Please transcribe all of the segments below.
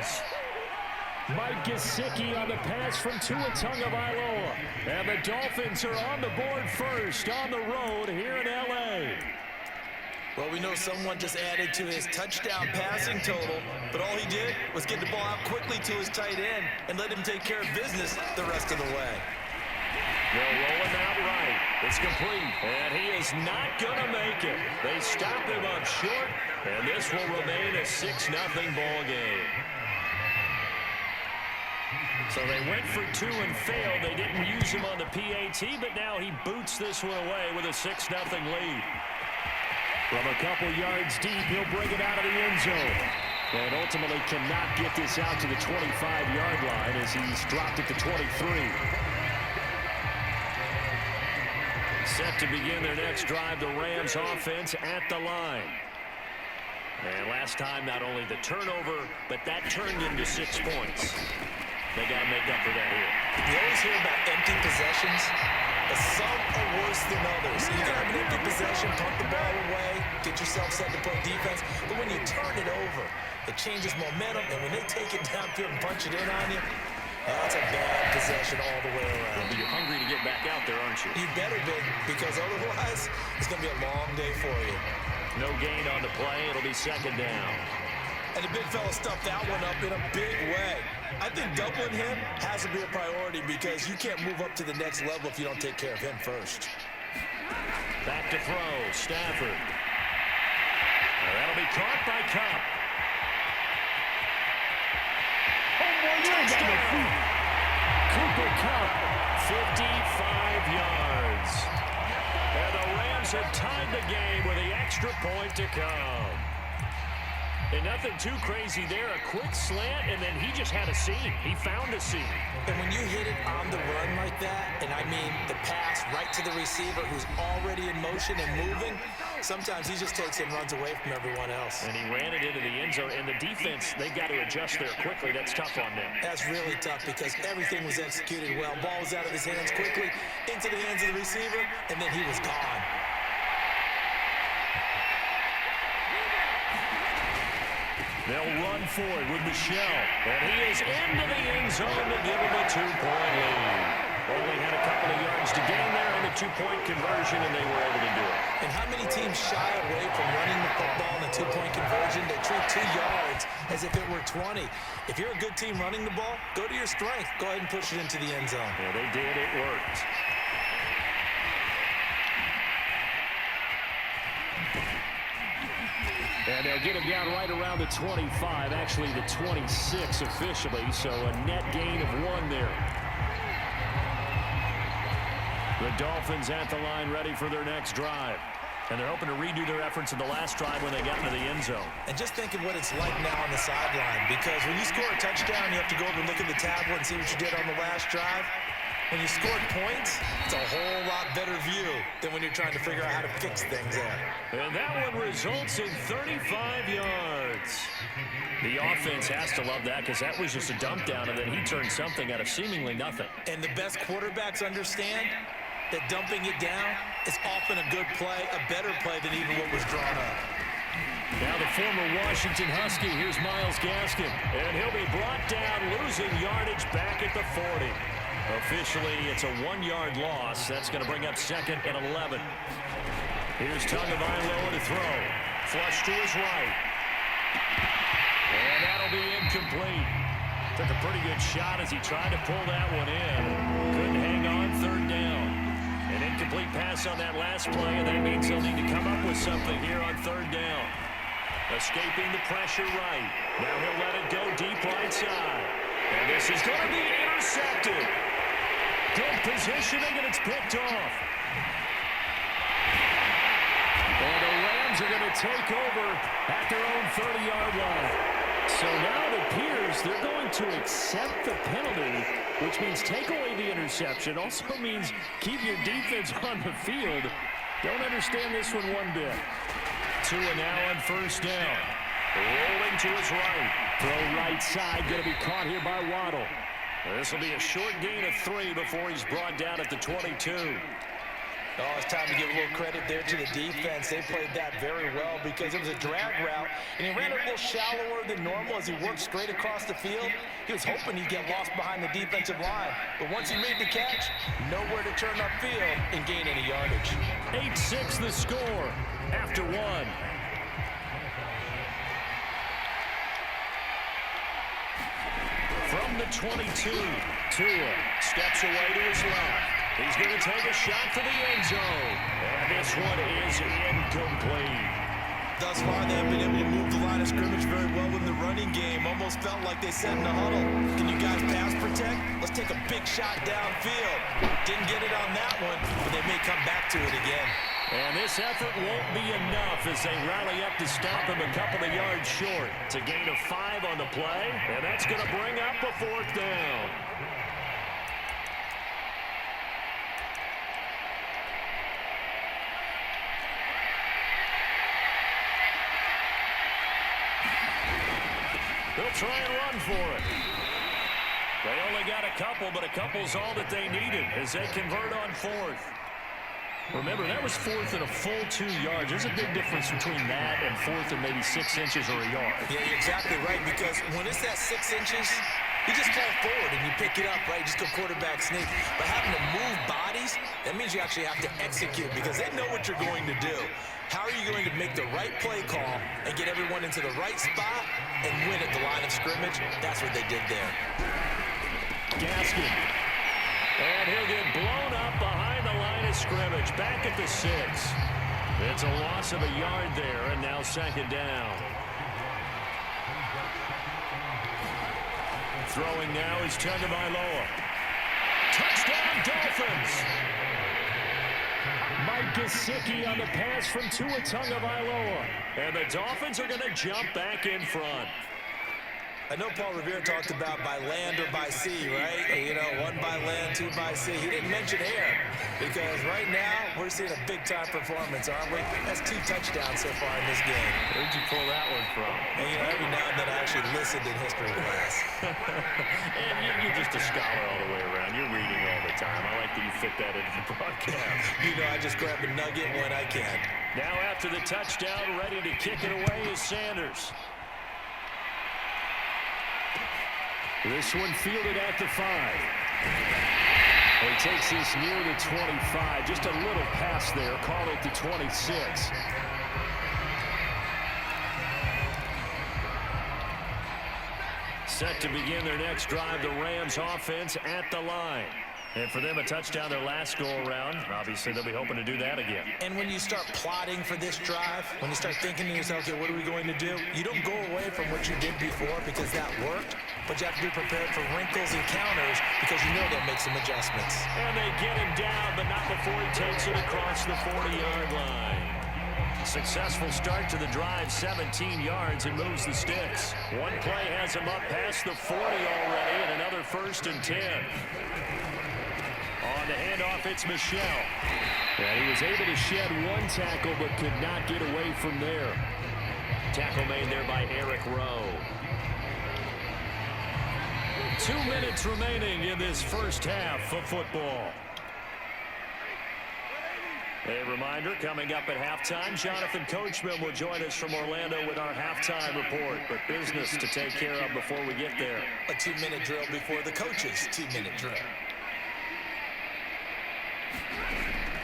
Souls. Mike Gesicki on the pass from Tua Tagovailoa. And the Dolphins are on the board first on the road here in L.A. Well, we know someone just added to his touchdown passing total, but all he did was get the ball out quickly to his tight end and let him take care of business the rest of the way. They'll roll him out right. It's complete. And he is not going to make it. They stop him up short, and this will remain a 6-0 ball game. So they went for two and failed. They didn't use him on the PAT, but now he boots this one away with a 6-0 lead. From a couple yards deep, he'll bring it out of the end zone. And ultimately cannot get this out to the 25-yard line as he's dropped at the 23. Set to begin their next drive, the Rams offense at the line. And last time, not only the turnover, but that turned into 6 points. They got to make up for that here. You always hear about empty possessions, but some are worse than others. You can have an empty possession, punt the ball away, get yourself set to play defense, but when you turn it over, it changes momentum, and when they take it downfield and punch it in on you, that's a bad possession all the way around. But you're hungry to get back out there, aren't you? You better be, because otherwise, it's going to be a long day for you. No gain on the play. It'll be second down. And the big fella stuffed that one up in a big way. I think doubling him has to be a priority because you can't move up to the next level if you don't take care of him first. Back to throw, Stafford. That'll be caught by Cup. Touchdown! Cooper Kupp, 55 yards. And the Rams have tied the game with the extra point to come. And nothing too crazy there. A quick slant, and then he just had a seam. He found a seam. And when you hit it on the run like that, and I mean the pass right to the receiver who's already in motion and moving, sometimes he just takes it and runs away from everyone else. And he ran it into the end zone. And the defense, they've got to adjust there quickly. That's tough on them. That's really tough because everything was executed well. Ball was out of his hands quickly, into the hands of the receiver, and then he was gone. They'll run for it with Michelle. And he is into the end zone to give him a 2-point lead. Only had a couple of yards to gain there on the 2-point conversion, and they were able to do it. And how many teams shy away from running the football in the 2-point conversion? They treat 2 yards as if it were 20. If you're a good team running the ball, go to your strength. Go ahead and push it into the end zone. Yeah, they did. It worked. And they'll get him down right around the 25, actually the 26 officially, so a net gain of 1 there. The Dolphins at the line ready for their next drive. And they're hoping to redo their efforts in the last drive when they got into the end zone. And just think of what it's like now on the sideline, because when you score a touchdown, you have to go over and look at the tablet and see what you did on the last drive. When you scored points, it's a whole lot better view than when you're trying to figure out how to fix things up. And that one results in 35 yards. The offense has to love that because that was just a dump down, and then he turned something out of seemingly nothing. And the best quarterbacks understand that dumping it down is often a good play, a better play than even what was drawn up. Now the former Washington Husky, here's Myles Gaskin. And he'll be brought down, losing yardage back at the 40. Officially, it's a 1-yard loss. That's going to bring up second and 11. Here's Tagovailoa to throw. Flush to his right. And that'll be incomplete. Took a pretty good shot as he tried to pull that one in. Couldn't hang on, third down. An incomplete pass on that last play, and that means they'll need to come up with something here on third down. Escaping the pressure right. Now he'll let it go deep right side. And this is going to be intercepted. Good positioning, and it's picked off. And the Rams are going to take over at their own 30-yard line. So now it appears they're going to accept the penalty, which means take away the interception. Also means keep your defense on the field. Don't understand this one one bit. Tua now on first down. Rolling to his right. Throw right side, going to be caught here by Waddle. This will be a short gain of 3 before he's brought down at the 22. Oh, it's time to give a little credit there to the defense. They played that very well because it was a drag route, and he ran it a little shallower than normal as he worked straight across the field. He was hoping he'd get lost behind the defensive line, but once he made the catch, nowhere to turn upfield and gain any yardage. 8-6 the score after one. From the 22, Tua steps away to his left. He's going to take a shot for the end zone. And this one is incomplete. Thus far, they haven't been able to move the line of scrimmage very well in the running game. Almost felt like they said in the huddle, can you guys pass protect? Let's take a big shot downfield. Didn't get it on that one, but they may come back to it again. And this effort won't be enough as they rally up to stop him a couple of yards short. It's a gain of 5 on the play, and that's going to bring up a 4th down. They'll try and run for it. They only got a couple, but a couple's all that they needed as they convert on 4th. Remember, that was 4th and a full 2 yards. There's a big difference between that and 4th and maybe 6 inches or a yard. Yeah, you're exactly right, because when it's that 6 inches, you just fall forward and you pick it up, right? Just go quarterback sneak. But having to move bodies, that means you actually have to execute because they know what you're going to do. How are you going to make the right play call and get everyone into the right spot and win at the line of scrimmage? That's what they did there. Gaskin. And he'll get blown up behind the line of scrimmage. Back at the 6. It's a loss of a yard there, and now 2nd down. Throwing now is Tagovailoa. Touchdown, Dolphins! Mike Gesicki on the pass from Tua Tagovailoa. And the Dolphins are going to jump back in front. I know Paul Revere talked about by land or by sea, right? You know, 1 by land, 2 by sea. He didn't mention air because right now we're seeing a big-time performance, aren't we? That's 2 touchdowns so far in this game. Where'd you pull that one from? And, you know, every now and then I actually listened in history class. And you're just a scholar all the way around. You're reading all the time. I like that you fit that into the broadcast. You know, I just grab a nugget when I can. Now after the touchdown, ready to kick it away is Sanders. This one fielded at the 5. He takes this near the 25. Just a little pass there. Call it the 26. Set to begin their next drive, the Rams offense at the line. And for them, a touchdown their last go-around. Obviously, they'll be hoping to do that again. And when you start plotting for this drive, when you start thinking to yourself, okay, what are we going to do? You don't go away from what you did before because that worked, but you have to be prepared for wrinkles and counters because you know they'll make some adjustments. And they get him down, but not before he takes it across the 40-yard line. Successful start to the drive, 17 yards, and moves the sticks. One play has him up past the 40 already, and another 1st and 10. On the handoff, it's Michel. And he was able to shed 1 tackle, but could not get away from there. Tackle made there by Eric Rowe. 2 minutes remaining in this first half of football. A reminder, coming up at halftime, Jonathan Coachman will join us from Orlando with our halftime report. But business to take care of before we get there. A 2-minute drill before the coach's 2-minute drill.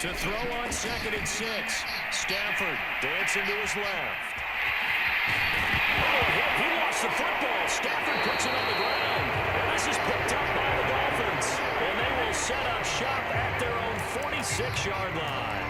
To throw on 2nd and 6. Stafford dancing to his left. Oh, he lost the football. Stafford puts it on the ground. And this is picked up by the Dolphins. And they will set up shop at their own 46-yard line.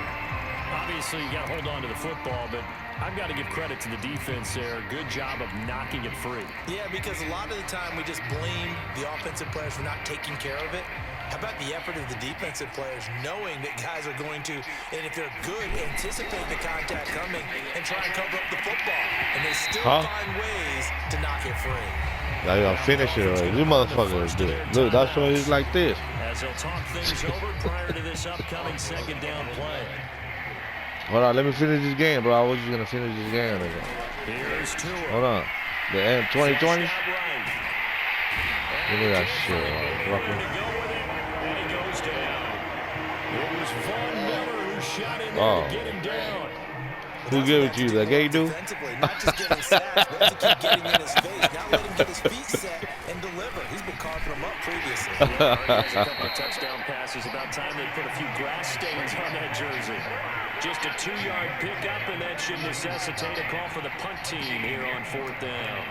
Obviously, you got to hold on to the football, but I've got to give credit to the defense there. Good job of knocking it free. Yeah, because a lot of the time we just blame the offensive players for not taking care of it. How about the effort of the defensive players knowing that guys are going to, and if they're good, anticipate the contact coming and try and cover up the football. And they still find ways to knock it free. Now you gonna finish it already. You motherfuckers do it. Look, that's why he's like this. As they'll talk things over prior to this upcoming 2nd down play. Hold on, let me finish this game, bro. I was just gonna finish this game. Here's Tua. Hold on. The end 2020? Right. Look at that shit, And he goes down. It was Von Miller who Another shot in there Oh. to get him down. Who gave it to you? The gay dude? Defensively, not just getting sacks, but to keep getting in his face. Now let him get his feet set and deliver. He's been carving them up previously. Yeah, he has a couple of touchdown passes. About time they put a few grass stains on that jersey. Just a 2-yard pickup, and that should necessitate a call for the punt team here on 4th down.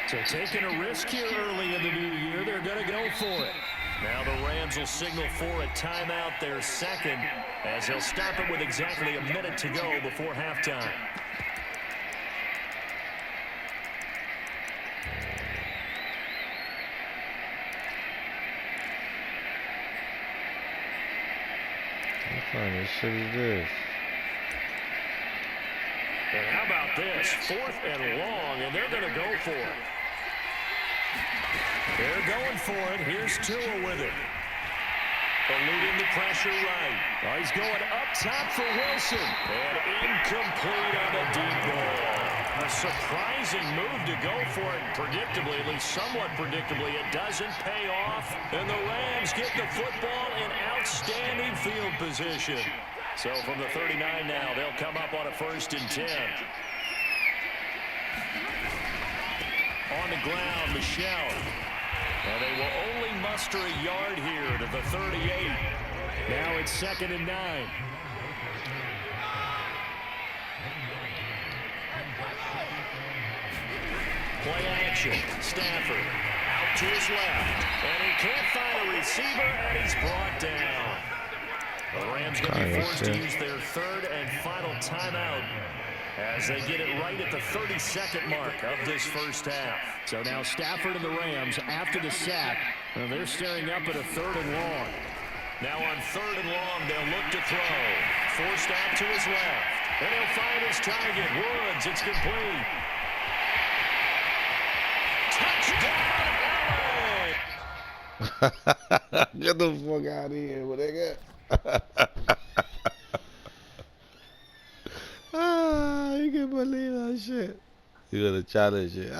So taking a risk here early in the new year, they're going to go for it. Now the Rams will signal for a timeout, their second, as he'll stop it with exactly a minute to go before halftime. What kind of shit is this? And how about this? 4th and long, and they're going to go for it. They're going for it. Here's Tua with it. Eluding the pressure right. Oh, he's going up top for Wilson. And incomplete on the deep ball. A surprising move to go for it. Predictably, at least somewhat predictably, it doesn't pay off. And the Rams get the football in outstanding field position. So from the 39 now, they'll come up on a 1st and 10. On the ground, Michelle. And they will only muster a yard here to the 38. Now it's 2nd and 9. Play action. Stafford out to his left. And he can't find a receiver, and he's brought down. The Rams going to be forced to use their 3rd and final timeout as they get it right at the 32nd mark of this first half. So now Stafford and the Rams, after the sack, they're staring up at a 3rd and long. Now on 3rd and long, they'll look to throw. Forced out to his left. And he'll find his target. Woods, it's complete. Touchdown, LA! Get the fuck out of here, what they got? You can't believe that shit. You gotta challenge it.